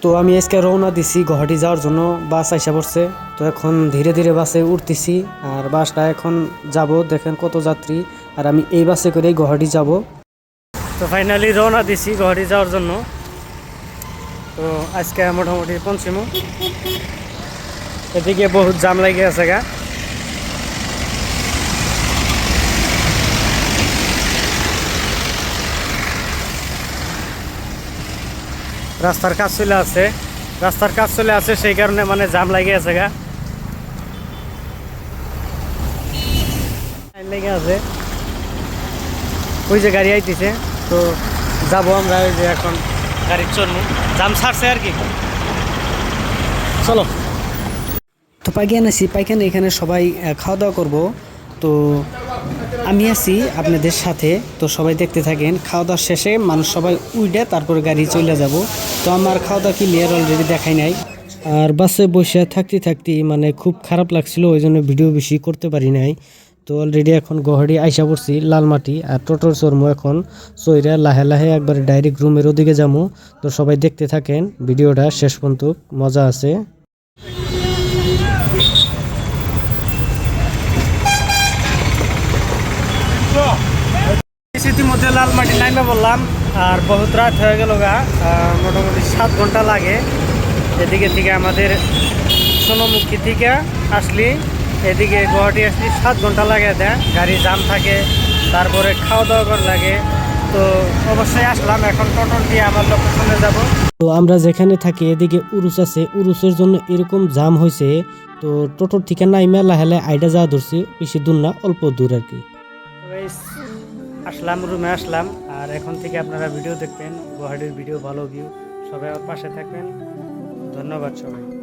তো আমি আজকে রওনা দিছি গুয়াহাটি যাওয়ার জন্য। বাস আইসা পড়ছে, তো এখন ধীরে ধীরে বাসে উঠতেছি। আর বাসটা এখন যাব, দেখেন কত যাত্রী। আর আমি এই বাসে করেই গুয়াহাটি যাব। তো ফাইনালি রওনা দিছি গুয়াহাটি যাওয়ার জন্য। তো আজকে মোটামুটি পৌঁছিমু। এদিকে বহুত জাম লাগে আছে গা। রাস্তার কাজ চলে আছে সেই কারণে মানে জাম লাগে আছে গা, লেগে আছে। ওই যে গাড়ি আইতেছে, তো যাবো আমরা। ওই যে এখন গাড়ি চলবো, জাম ছাড়ছে আর কি। চলো। তো পাইখানা এখানে সবাই খাওয়া দাওয়া করবো। তো আমি আছি আপনাদের সাথে, তো সবাই দেখতে থাকেন। খাওয়া দাওয়ার শেষে মানুষ সবাই উইডে তারপরে গাড়ি চলে যাব। তো আমার খাওয়া দাওয়া ক্লিয়ার অলরেডি দেখাই নাই। আর বাসে বসে থাকতে মানে খুব খারাপ লাগছিল, ওই জন্য ভিডিও বেশি করতে পারি নাই। তো অলরেডি এখন গুয়াহাটি আইসা পড়ছি লালমাটি। আর টোটোর চড়মু এখন চইরা লাহে লাহে একবার ডাইরেক্ট রুমের ওদিকে যাবো। তো সবাই দেখতে থাকেন ভিডিওটা শেষ পর্যন্ত, মজা আছে। ইতিমধ্যে লালমাটি নাইমে বললাম। আর বহুত রাত হয়ে গেল গা, মোটামুটি 7 ঘন্টা লাগে এদিকে থেকে। আমাদের সোনামুখী থেকে আসলি এদিকে গুয়াহাটি আসলি 7 ঘন্টা লাগে দেয়, গাড়ি জাম থাকে, তারপরে খাওয়া দাওয়া করা লাগে। তো অবশ্যই আসলাম, এখন টোটো দিয়ে আমার লোকেশনে যাব। তো আমরা যেখানে থাকি এদিকে উরুস আছে, উরুসের জন্য এরকম জাম হয়েছে। তো টোটোর থেকে নাইমে লাহেলে আইডা যাওয়া ধরছি, বেশি দূর না, অল্প দূর আর কি। আসলাম, রুমে আসলাম। আর এখন থেকে আপনারা ভিডিও দেখবেন, গুয়াহাটির ভিডিও, ভালো ভিউ। সবাই আমার পাশে থাকবেন। ধন্যবাদ সবাই।